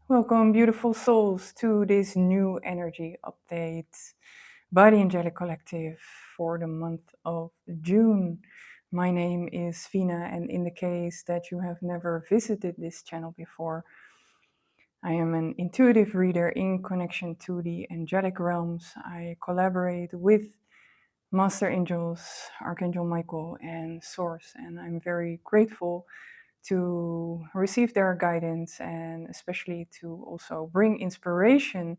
Welcome, beautiful souls, to this new energy update by the Angelic Collective for the month of June. My name is Vina, and in the case that you have never visited this channel before, I am an intuitive reader in connection to the angelic realms. I collaborate with Master Angels, Archangel Michael, and Source, and I'm very grateful to receive their guidance and especially to also bring inspiration,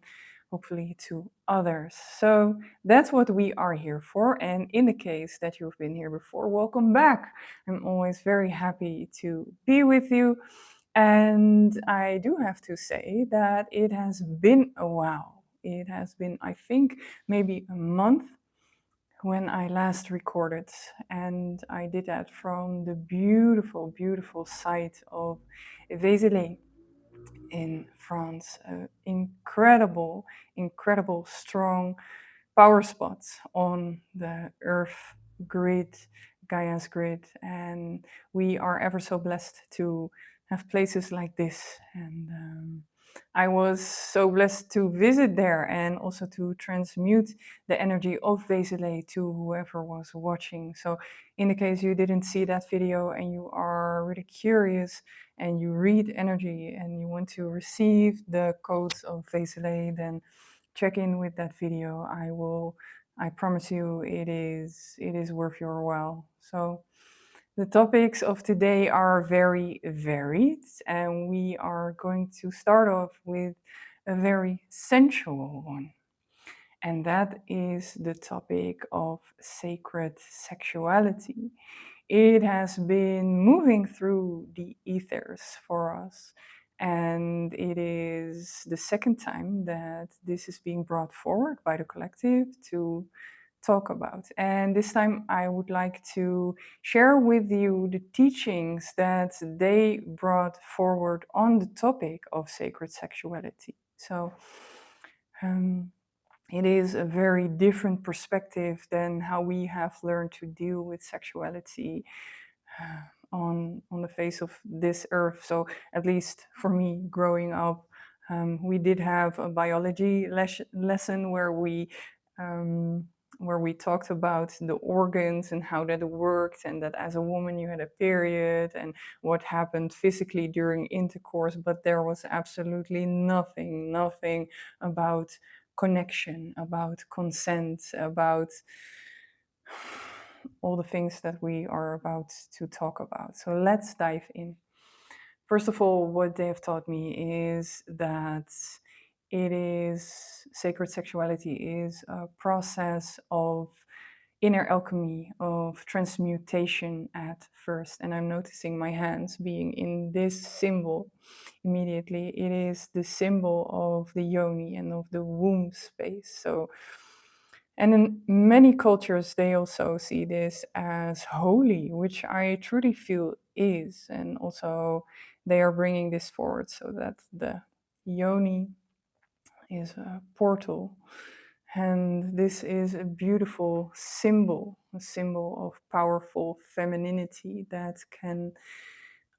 hopefully, to others. So that's what we are here for. And in the case that you've been here before, welcome back. I'm always very happy to be with you. And I do have to say that it has been a while. It has been, I think, maybe a month when I last recorded, and I did that from the beautiful, beautiful site of Vézelay in France. Incredible, incredible, strong power spots on the Earth grid, Gaia's grid, and we are ever so blessed to have places like this. And I was so blessed to visit there and also to transmute the energy of Vézelay to whoever was watching. So, in the case you didn't see that video and you are really curious and you read energy and you want to receive the codes of Vézelay, then check in with that video. I promise you it is worth your while. So the topics of today are very varied, and we are going to start off with a very sensual one. And that is the topic of sacred sexuality. It has been moving through the ethers for us, and it is the second time that this is being brought forward by the collective to talk about. And this time I would like to share with you the teachings that they brought forward on the topic of sacred sexuality. So, um, it is a very different perspective than how we have learned to deal with sexuality on the face of this earth. So at least for me, growing up, we did have a biology lesson um, where we talked about the organs and how that worked, and that as a woman you had a period and what happened physically during intercourse, but there was absolutely nothing about connection, about consent, about all the things that we are about to talk about. So let's dive in. First of all, what they have taught me is that it is sacred sexuality is a process of inner alchemy, of transmutation at first. And I'm noticing my hands being in this symbol immediately. It is the symbol of the yoni and of the womb space. So, and in many cultures, they also see this as holy, which I truly feel is. And also, they are bringing this forward so that the yoni is a portal. And this is a beautiful symbol, a symbol of powerful femininity that can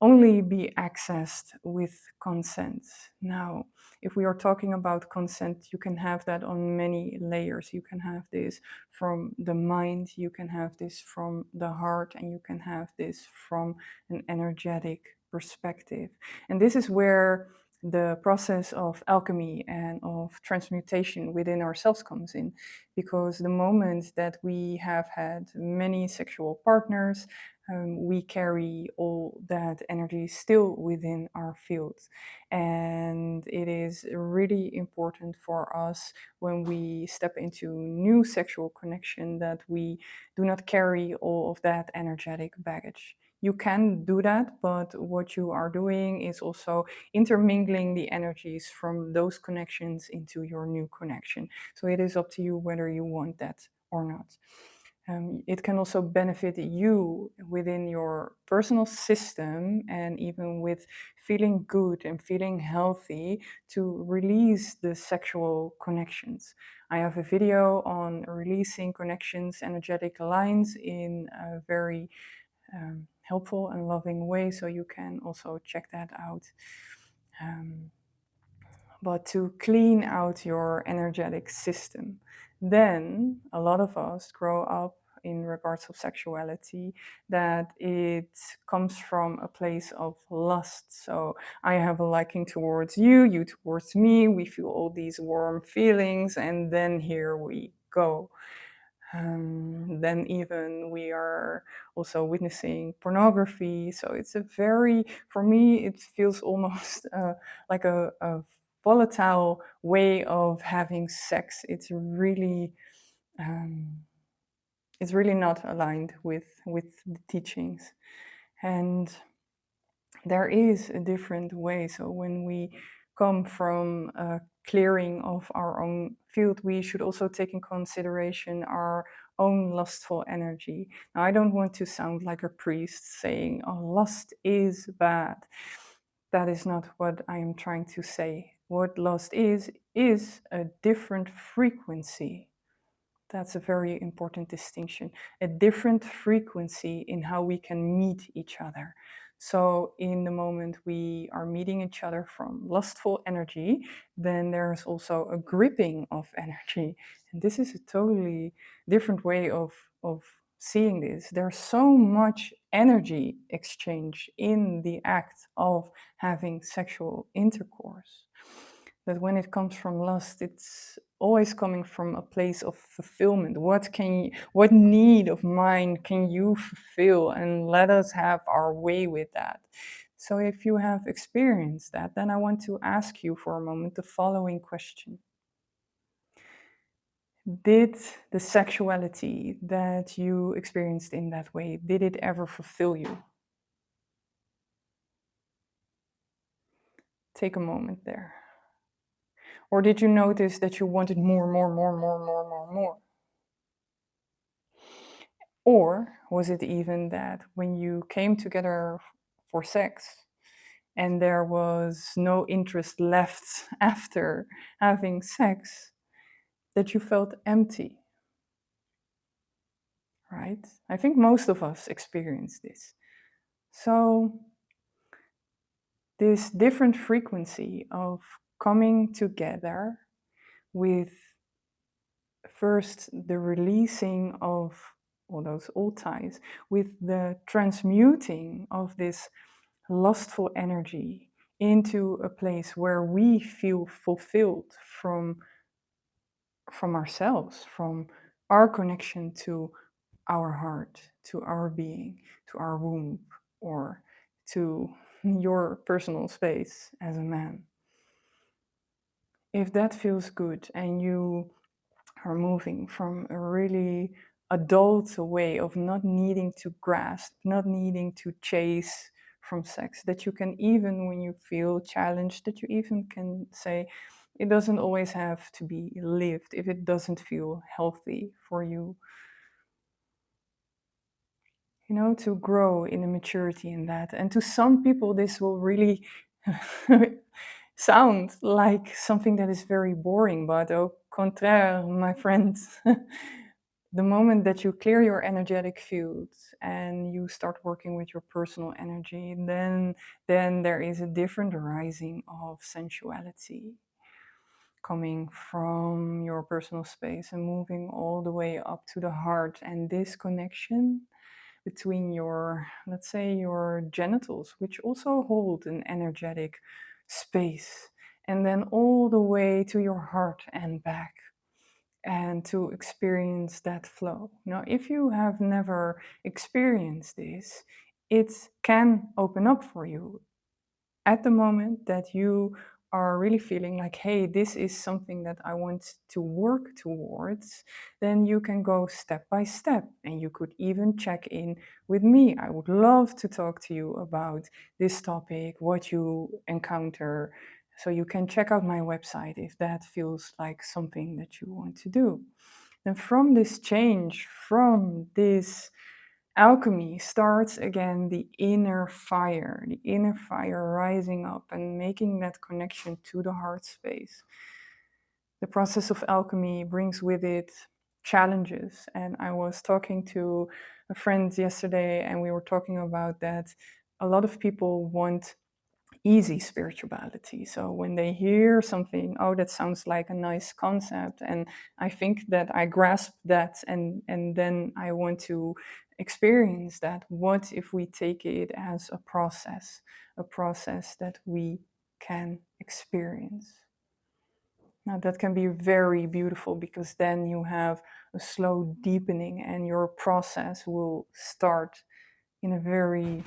only be accessed with consent. Now, if we are talking about consent, you can have that on many layers. You can have this from the mind, you can have this from the heart, and you can have this from an energetic perspective. And this is where the process of alchemy and of transmutation within ourselves comes in, because the moment that we have had many sexual partners, we carry all that energy still within our field. And it is really important for us when we step into new sexual connection that we do not carry all of that energetic baggage. You can do that, but what you are doing is also intermingling the energies from those connections into your new connection. So it is up to you whether you want that or not. It can also benefit you within your personal system, and even with feeling good and feeling healthy, to release the sexual connections. I have a video on releasing connections, energetic lines in a very helpful and loving way, so you can also check that out. Um, but to clean out your energetic system. Then a lot of us grow up in regards of sexuality that it comes from a place of lust. So I have a liking towards you, you towards me, we feel all these warm feelings, and then here we go. Then even we are also witnessing pornography. So it's a very, for me, it feels almost like a volatile way of having sex. Um, it's really not aligned with the teachings, and there is a different way. So when we come from a clearing of our own field, we should also take in consideration our own lustful energy. Now, I don't want to sound like a priest saying, oh, lust is bad. That is not what I am trying to say. What lust is a different frequency. That's a very important distinction. A different frequency in how we can meet each other. So, in the moment we are meeting each other from lustful energy, then there's also a gripping of energy. And this is a totally different way of seeing this. There's so much energy exchange in the act of having sexual intercourse that when it comes from lust, it's always coming from a place of fulfillment. What need of mine can you fulfill, and let us have our way with that. So if you have experienced that, then I want to ask you for a moment the following question. Did the sexuality that you experienced in that way, did it ever fulfill you? Take a moment there. Or did you notice that you wanted more, more, more, more, more, more, more? Or was it even that when you came together for sex and there was no interest left after having sex, that you felt empty, right? I think most of us experience this. So, this different frequency of coming together with first the releasing of all those old ties, with the transmuting of this lustful energy into a place where we feel fulfilled from ourselves, from our connection to our heart, to our being, to our womb, or to your personal space as a man. If that feels good and you are moving from a really adult way of not needing to grasp, not needing to chase from sex, that you can, even when you feel challenged, that you even can say, it doesn't always have to be lived if it doesn't feel healthy for you. You know, to grow in the maturity in that. And to some people, this will really sound like something that is very boring, but au contraire, my friends. The moment that you clear your energetic fields and you start working with your personal energy, then there is a different rising of sensuality coming from your personal space and moving all the way up to the heart. And this connection between your, let's say, your genitals, which also hold an energetic space, and then all the way to your heart and back, and to experience that flow. Now, if you have never experienced this, it can open up for you at the moment that you are really feeling like, hey, this is something that I want to work towards, then you can go step by step and you could even check in with me. I would love to talk to you about this topic, what you encounter. So you can check out my website if that feels like something that you want to do. And from this change, from this alchemy starts again the inner fire rising up and making that connection to the heart space. The process of alchemy brings with it challenges. And I was talking to a friend yesterday, and we were talking about that. A lot of people want easy spirituality. So when they hear something, oh, that sounds like a nice concept, and I think that I grasp that, and then I want to experience that. What if we take it as a process that we can experience? Now, that can be very beautiful because then you have a slow deepening and your process will start in a very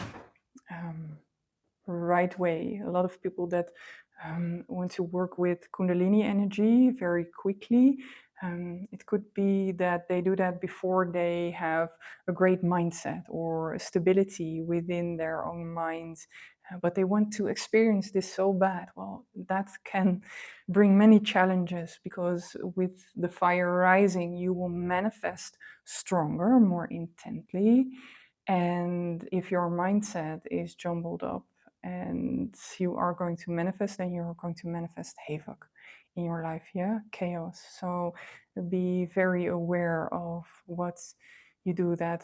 right way. A lot of people that want to work with Kundalini energy very quickly. It could be that they do that before they have a great mindset or a stability within their own minds, but they want to experience this so bad. Well, that can bring many challenges because with the fire rising, you will manifest stronger, more intently. And if your mindset is jumbled up and you are going to manifest, then you're going to manifest havoc in your life, yeah, chaos. So be very aware of what you do. That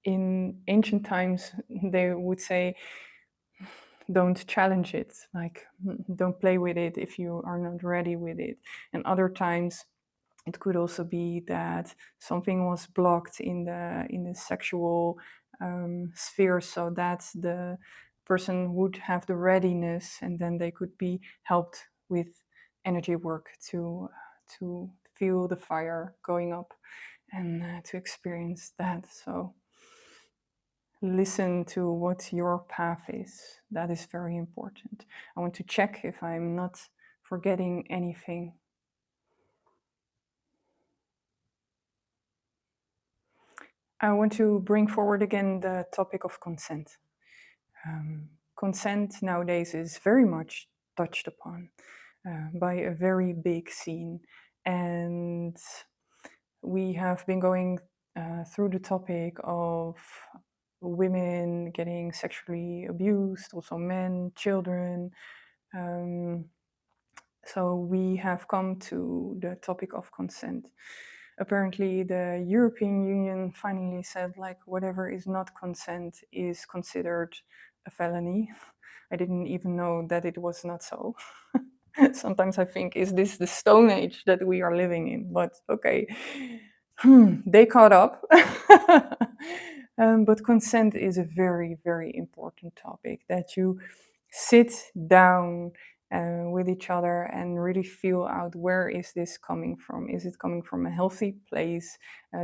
in ancient times they would say, don't challenge it, like don't play with it if you are not ready with it. And other times it could also be that something was blocked in the sexual sphere, so that the person would have the readiness, and then they could be helped with energy work to feel the fire going up and to experience that. So listen to what your path is. That is very important. I want to check if I'm not forgetting anything. I want to bring forward again the topic of consent. Consent nowadays is very much touched upon by a very big scene, and we have been going through the topic of women getting sexually abused, also men, children. Um, so we have come to the topic of consent. Apparently, the European Union finally said, like, whatever is not consent is considered a felony. I didn't even know that it was not so. Sometimes I think, is this the Stone Age that we are living in? But okay, they caught up. But consent is a very, very important topic, that you sit down with each other and really feel out, where is this coming from? Is it coming from a healthy place?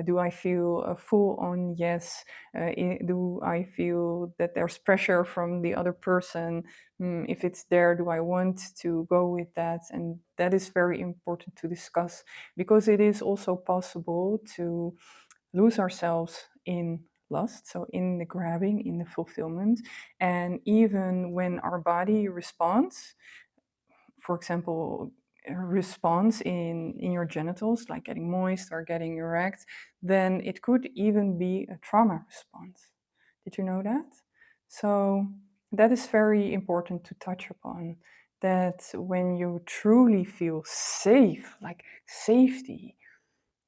Do I feel a full on yes? Do I feel that there's pressure from the other person? If it's there, do I want to go with that? And that is very important to discuss, because it is also possible to lose ourselves in lust, so in the grabbing, in the fulfillment. And even when our body responds, for example, a response in your genitals, like getting moist or getting erect, then it could even be a trauma response. Did you know that? So that is very important to touch upon. That when you truly feel safe, like safety,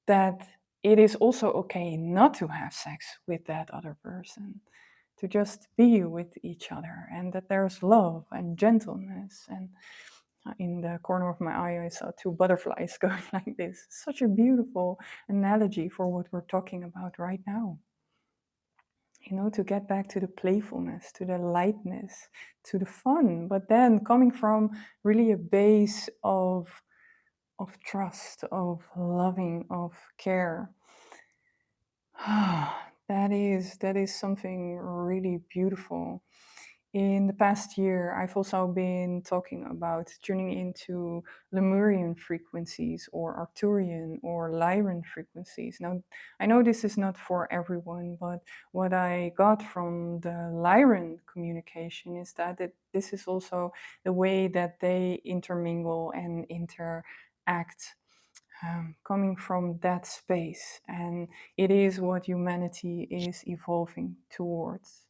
that it is also okay not to have sex with that other person, to just be with each other, and that there's love and gentleness. And in the corner of my eye, I saw two butterflies going like this. Such a beautiful analogy for what we're talking about right now. You know, to get back to the playfulness, to the lightness, to the fun, but then coming from really a base of trust, of loving, of care. That is something really beautiful. In the past year, I've also been talking about tuning into Lemurian frequencies or Arcturian or Lyran frequencies. Now, I know this is not for everyone, but what I got from the Lyran communication is that this is also the way that they intermingle and interact, coming from that space. And it is what humanity is evolving towards.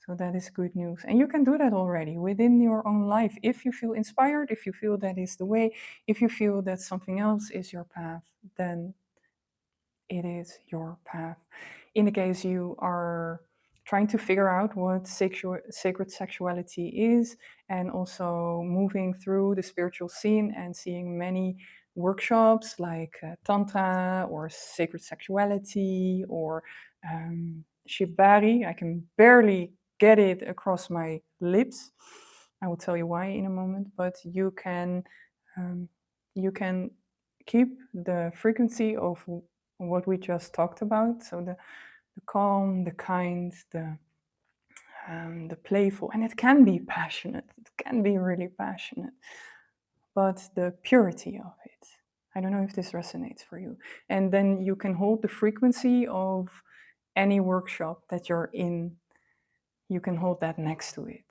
So that is good news. And you can do that already within your own life. If you feel inspired, if you feel that is the way, if you feel that something else is your path, then it is your path. In the case you are trying to figure out what sacred sexuality is, and also moving through the spiritual scene and seeing many workshops like Tantra or sacred sexuality or Shibari. I can barely get it across my lips. I will tell you why in a moment, but um, you can keep the frequency of what we just talked about. So the calm, the kind, the playful, and it can be passionate. It can be really passionate, but the purity of it. I don't know if this resonates for you. And then you can hold the frequency of any workshop that you're in. You can hold that next to it.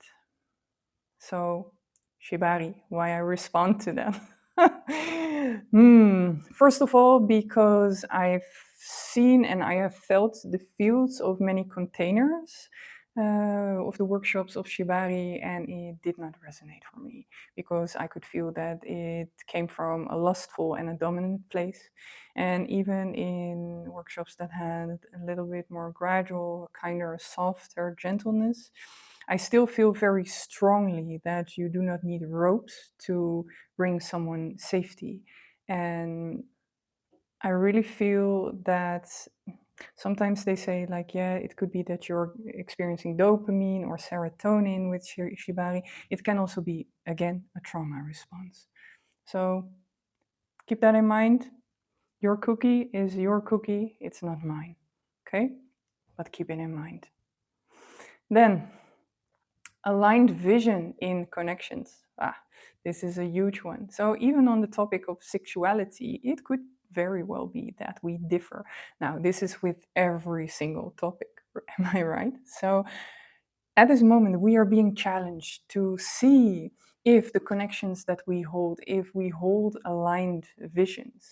So, Shibari, why I respond to them. First of all, because I've seen and I have felt the fields of many containers of the workshops of Shibari, and it did not resonate for me because I could feel that it came from a lustful and a dominant place. And even in workshops that had a little bit more gradual, kinder, softer gentleness, I still feel very strongly that you do not need ropes to bring someone safety. And I really feel that sometimes they say, like, yeah, it could be that you're experiencing dopamine or serotonin with Shibari. It can also be, again, a trauma response. So keep that in mind. Your cookie is your cookie, it's not mine. Okay? But keep it in mind. Then, aligned vision in connections. This is a huge one. So even on the topic of sexuality, it could very well be that we differ. Now, this is with every single topic, am I right? So at this moment, we are being challenged to see if the connections that we hold, if we hold aligned visions.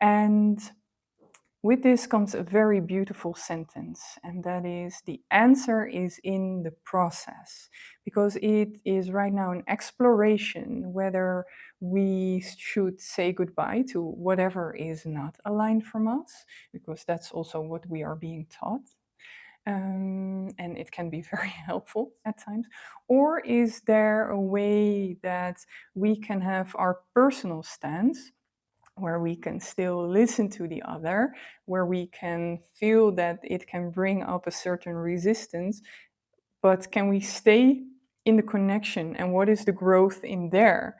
And with this comes a very beautiful sentence, and that is the answer is in the process, because it is right now an exploration whether we should say goodbye to whatever is not aligned from us, because that's also what we are being taught. And it can be very helpful at times. Or is there a way that we can have our personal stance, where we can still listen to the other, where we can feel that it can bring up a certain resistance, but can we stay in the connection and what is the growth in there?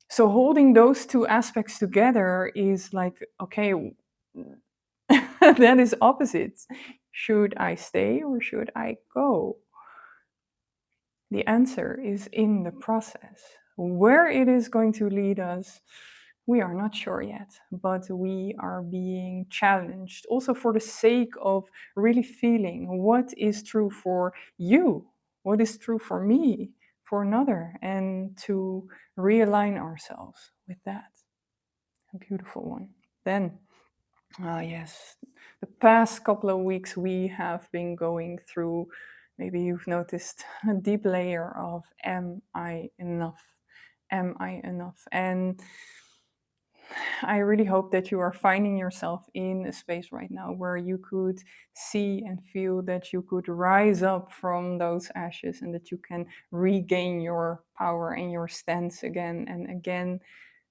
So holding those two aspects together is like, okay, that is opposites. Should I stay or should I go? The answer is in the process. Where it is going to lead us, we are not sure yet, but we are being challenged also for the sake of really feeling what is true for you, what is true for me, for another, and to realign ourselves with that. A beautiful one. Then, yes, the past couple of weeks we have been going through, maybe you've noticed, a deep layer of am I enough? Am I enough? And I really hope that you are finding yourself in a space right now where you could see and feel that you could rise up from those ashes and that you can regain your power and your stance again and again,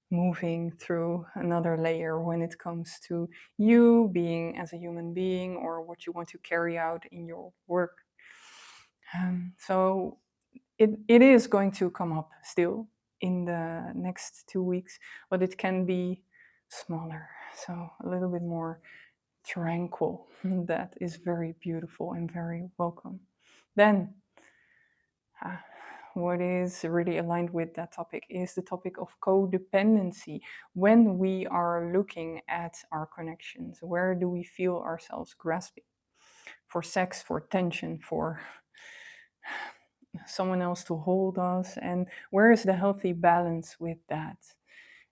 moving through another layer when it comes to you being as a human being or what you want to carry out in your work. So it is going to come up still in the next 2 weeks, but it can be smaller, so a little bit more tranquil. That is very beautiful and very welcome. Then, what is really aligned with that topic is the topic of codependency. When we are looking at our connections, where do we feel ourselves grasping for sex, for tension, for someone else to hold us, and where is the healthy balance with that?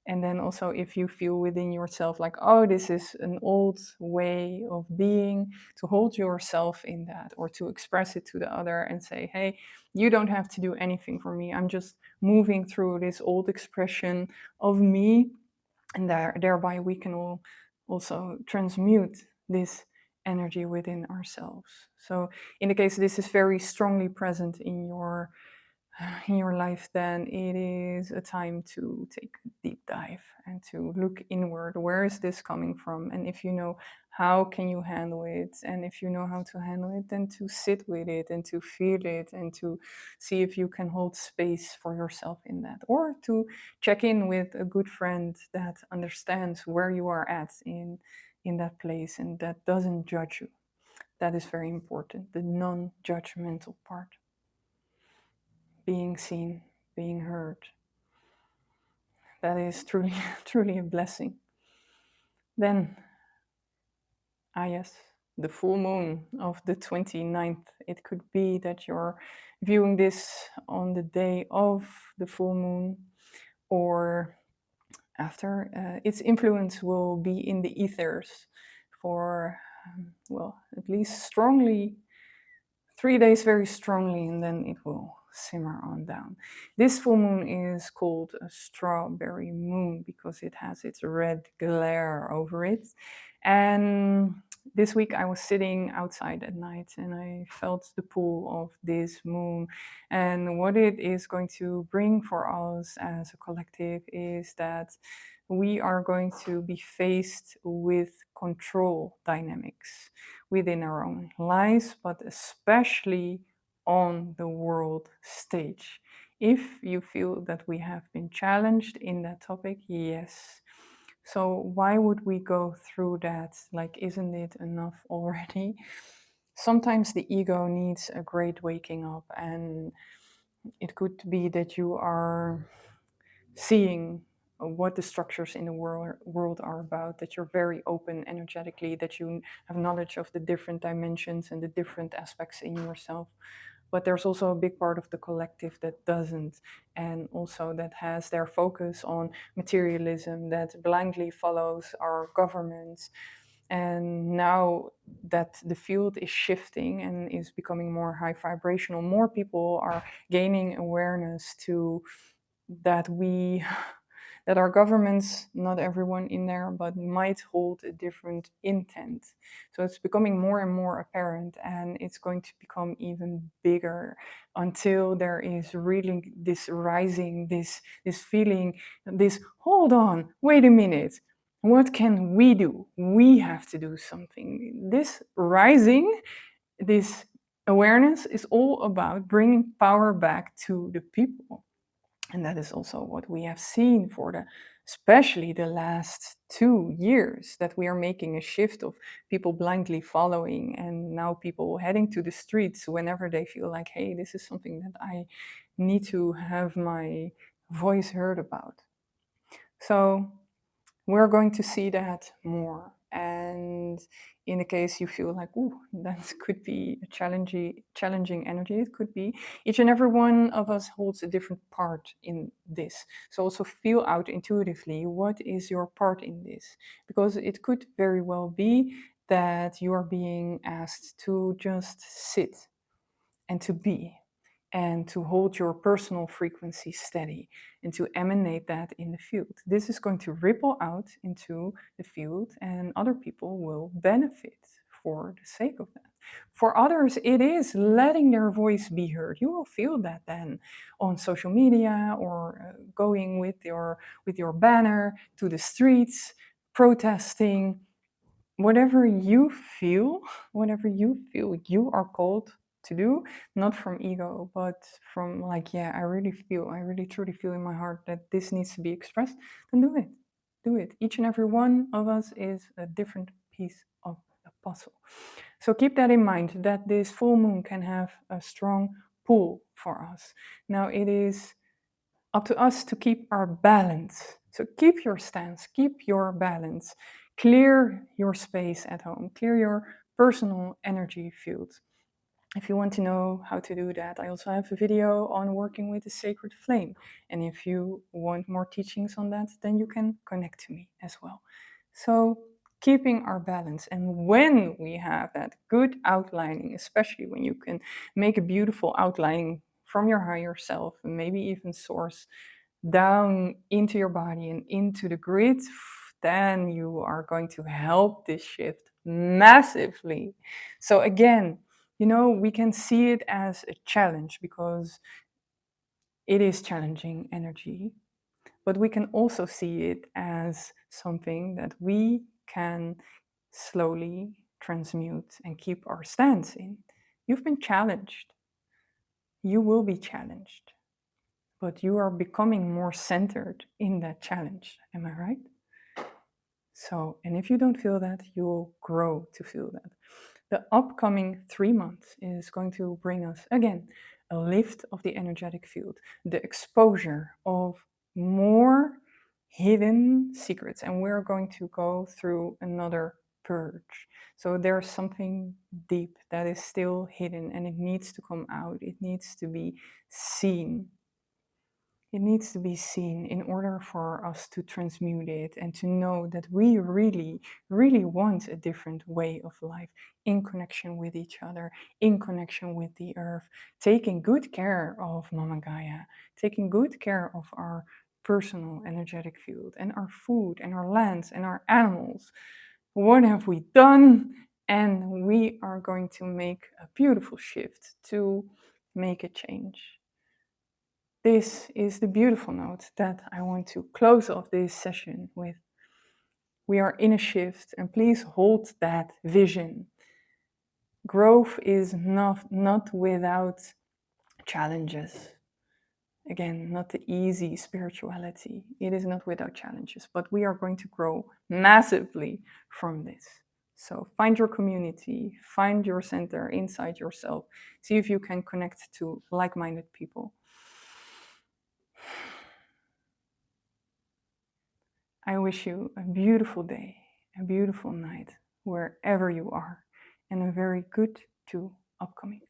And then also, if you feel within yourself like, oh, this is an old way of being, to hold yourself in that or to express it to the other and say, hey, you don't have to do anything for me. I'm just moving through this old expression of me. And thereby we can all also transmute this energy within ourselves. So in the case this is very strongly present in your life, then it is a time to take a deep dive and to look inward. Where is this coming from? And if you know, how can you handle it? And if you know how to handle it, then to sit with it and to feel it and to see if you can hold space for yourself in that, or to check in with a good friend that understands where you are at in that place and that doesn't judge you. That is very important, the non-judgmental part, being seen, being heard. That is truly, truly a blessing. Then, yes, the full moon of the 29th. It could be that you're viewing this on the day of the full moon or after. Its influence will be in the ethers for, well, at least strongly 3 days very strongly, and then it will simmer on down. This full moon is called a strawberry moon because it has its red glare over it. And this week I was sitting outside at night and I felt the pull of this moon. And what it is going to bring for us as a collective is that we are going to be faced with control dynamics within our own lives, but especially on the world stage. If you feel that we have been challenged in that topic, yes. So why would we go through that? Like, isn't it enough already? Sometimes the ego needs a great waking up, and it could be that you are seeing what the structures in the world are about, that you're very open energetically, that you have knowledge of the different dimensions and the different aspects in yourself. But there's also a big part of the collective that doesn't, and also that has their focus on materialism, that blindly follows our governments. And now that the field is shifting and is becoming more high vibrational, more people are gaining awareness to that that our governments, not everyone in there, but might hold a different intent. So it's becoming more and more apparent, and it's going to become even bigger until there is really this rising, this feeling, this hold on, wait a minute. What can we do? We have to do something. This rising, this awareness is all about bringing power back to the people. And that is also what we have seen for especially the last 2 years, that we are making a shift of people blindly following and now people heading to the streets whenever they feel like, hey, this is something that I need to have my voice heard about. So we're going to see that more. And in the case you feel like, ooh, that could be a challenging energy, it could be. Each and every one of us holds a different part in this. So also feel out intuitively, what is your part in this? Because it could very well be that you are being asked to just sit and to be and to hold your personal frequency steady and to emanate that in the field. This is going to ripple out into the field and other people will benefit for the sake of that. For others, it is letting their voice be heard. You will feel that then on social media or going with your banner to the streets, protesting, whatever you feel, whatever you feel you are called to do, not from ego, but from like, yeah, I really truly feel in my heart that this needs to be expressed, then do it. Do it. Each and every one of us is a different piece of the puzzle. So keep that in mind, that this full moon can have a strong pull for us. Now it is up to us to keep our balance. So keep your stance, keep your balance, clear your space at home, clear your personal energy field. If you want to know how to do that, I also have a video on working with the sacred flame. And if you want more teachings on that, then you can connect to me as well. So keeping our balance. And when we have that good outlining, especially when you can make a beautiful outlining from your higher self, and maybe even source down into your body and into the grid, then you are going to help this shift massively. So again, we can see it as a challenge because it is challenging energy, but we can also see it as something that we can slowly transmute and keep our stance in. You've been challenged. You will be challenged, but you are becoming more centered in that challenge. Am I right? So, and if you don't feel that, you will grow to feel that. The upcoming 3 months is going to bring us again a lift of the energetic field, the exposure of more hidden secrets, and we're going to go through another purge. So there's something deep that is still hidden and it needs to come out, it needs to be seen. It needs to be seen in order for us to transmute it and to know that we really, really want a different way of life in connection with each other, in connection with the earth, taking good care of Mama Gaia, taking good care of our personal energetic field and our food and our lands and our animals. What have we done? And we are going to make a beautiful shift to make a change. This is the beautiful note that I want to close off this session with. We are in a shift, and please hold that vision. Growth is not without challenges. Again, not the easy spirituality. It is not without challenges, but we are going to grow massively from this. So find your community, find your center inside yourself. See if you can connect to like-minded people. I wish you a beautiful day, a beautiful night, wherever you are, and a very good 2 upcoming.